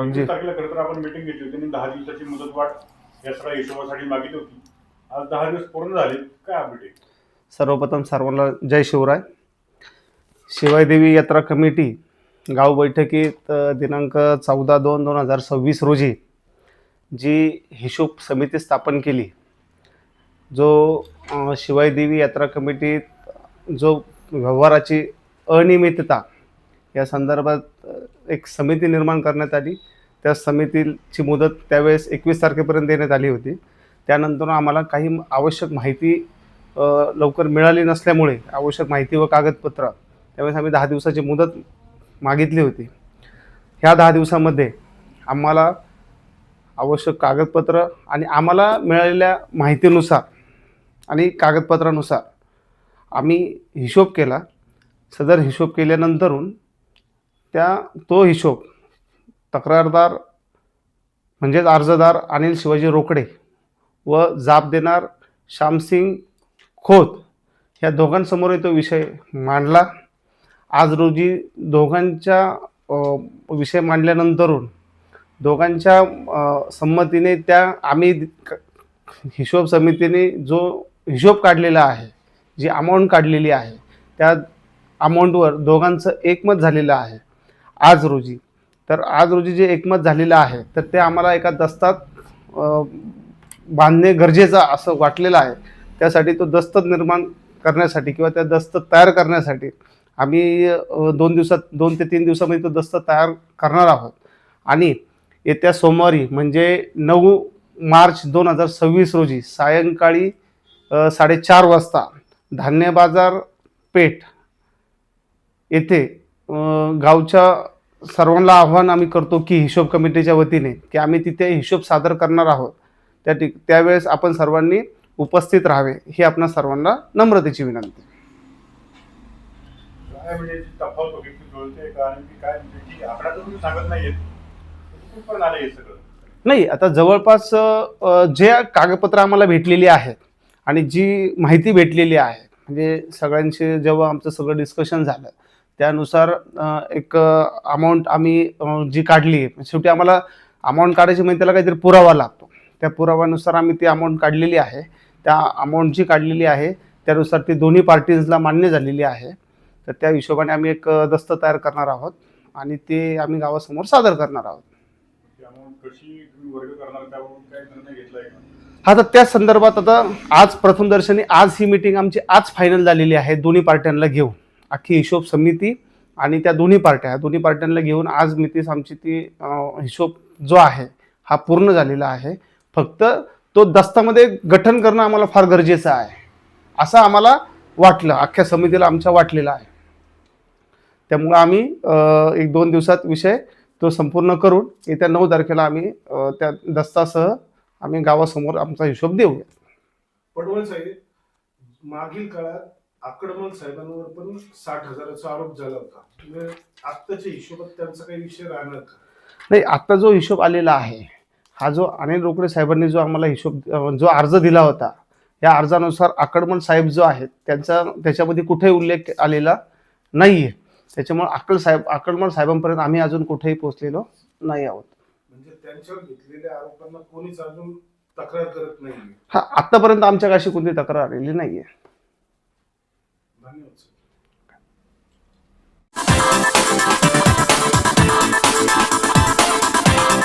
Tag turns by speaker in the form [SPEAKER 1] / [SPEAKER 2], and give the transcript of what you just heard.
[SPEAKER 1] 25 तारखेला खरं तर आपण मीटिंग घेतली होती आणि 10 दिवसाची मुदतवाढ या सगळ्या हिशोबासाठी मागितली होती. आज 10 दिवस पूर्ण झाले. काय अपडेट आहे?
[SPEAKER 2] सर्वप्रथम सर्वांना जय शिवराय. शिवाईदेवी यात्रा कमिटी गाव बैठकीत दिनांक 14/2/2026 रोजी जी हिशोब समिती स्थापन केली, जो शिवाईदेवी यात्रा कमिटीत जो व्यवहाराची अनियमितता या संदर्भात एक समिती निर्माण करण्यात आली. त्या समितीची मुदत त्यावेळेस 21 तारखेपर्यंत देण्यात आली होती. त्यानंतर आम्हाला काही आवश्यक माहिती लवकर मिळाली नसल्यामुळे आवश्यक माहिती व कागदपत्र त्यावेळेस आम्ही 10 दिवसाची मुदत मागितली होती. ह्या 10 दिवसामध्ये आम्हाला आवश्यक कागदपत्र आणि आम्हाला मिळालेल्या माहितीनुसार आणि कागदपत्रानुसार आम्ही हिशोब केला. सदर हिशोब केल्यानंतरून तो हिशोब तक्रारदार म्हणजेच अर्जदार अनिल शिवाजी रोकडे व जाब देणार श्यामसिंग खोत ह्या दोघांसमोर तो विषय मांडला. आज रोजी दोघांच्या विषय मांडल्यानंतरून दोघांच्या संमतीने आम्ही हिशोब समितीने जो हिशोब काढलेला आहे, जी अमाऊंट काढलेली आहे, त्या अमाऊंटवर दोघांचं एकमत झालेलं आहे आज रोजी. तर आज रोजी जे एकमत झालेलं आहे तर ते आम्हाला एका दस्तात बांधणे गरजेचं असं वाटलेलं आहे. त्यासाठी तो दस्त निर्माण करण्यासाठी किंवा त्या दस्त तयार करण्यासाठी आम्ही 2 ते 3 दिवसामध्ये तो दस्त तयार करणार आहोत. आणि येत्या सोमवारी म्हणजे 9 मार्च 2026 रोजी सायंकाळी 4:30 वाजता धान्य बाजार पेठ येथे गावच्या सर्वांना आव्हान आम्ही करतो की हिशोब कमिटीच्या वतीने की आम्ही तिथे हिशोब सादर करणार आहोत. त्यावेळेस आपण सर्वांनी उपस्थित राहावे ही आपणा सर्वांना नम्रतेची विनंती.
[SPEAKER 1] काय म्हणजे तफावत बघितली जुळते का आणि काय म्हणजे आकडा तुम्ही सांगत नाहीये कुठून आलं हे सगळं?
[SPEAKER 2] नाही, आता जवळपास जे कागदपत्र आम्हाला भेटलेली आहेत आणि जी माहिती भेटलेली आहे म्हणजे सगळ्यांशी जेव्हा आमचं सगळं डिस्कशन झालं त्यानुसार एक अमाऊंट आम्ही जी काढली. शेवटी आम्हाला अमाऊंट काढायची म्हणजे त्याला काहीतरी पुरावा लागतो. त्या पुराव्यानुसार आम्ही ती अमाऊंट काढलेली आहे. त्या अमाऊंट जी काढलेली आहे त्यानुसार ती दोन्ही पार्टीजला मान्य झालेली आहे. तर त्या हिशोबाने आम्ही एक दस्त तयार करणार आहोत आणि ते आम्ही गावासमोर सादर करणार आहोत. हा, तर त्या संदर्भात आता आज प्रथमदर्शनी आज ही मीटिंग आमची आज फायनल झालेली आहे. दोन्ही पार्ट्यांना घेऊन अख्खी हिशोब समिती आणि त्या दोन्ही पार्ट्यांना घेऊन आज मितीस आमची ती हिशोब जो आहे हा पूर्ण झालेला आहे. फक्त तो दस्तामध्ये गठन करणं आम्हाला फार गरजेचं आहे असं आम्हाला वाटलं, अख्ख्या समितीला आमच्या वाटलेलं आहे. त्यामुळे आम्ही 1-2 दिवसात विषय तो संपूर्ण करून येत्या 9 तारखेला आम्ही त्या दस्तासह आम्ही गावासमोर आमचा हिशोब देऊया.
[SPEAKER 3] पडवळ साहेब, मागील काळात आकडमल साहेबांवर पण 60,000चा आरोप झाला होता. आत्ताच्या हिशोबात त्यांचा काही विषय राहणार का?
[SPEAKER 2] नाही, आता जो हिशोब आलेला आहे हा जो अनिल रोकडे साहेबांनी जो आम्हाला हिशोब जो अर्ज दिला होता या अर्जानुसार आकडमल साहेब जो आहेत त्याच्यामध्ये कुठेही उल्लेख आलेला नाहीये. त्याच्यामुळे आकडमल साहेबांपर्यंत आम्ही अजून कुठेही पोहोचलेलो नाही आहोत.
[SPEAKER 3] म्हणजे त्यांच्यावर घेतलेल्या आरोपांना कोणीच अजून तक्रार करत नाहीये?
[SPEAKER 2] हा, आतापर्यंत आमच्याकडे अशी कोणती तक्रार आलेली नाहीये.
[SPEAKER 3] धन्यवाद.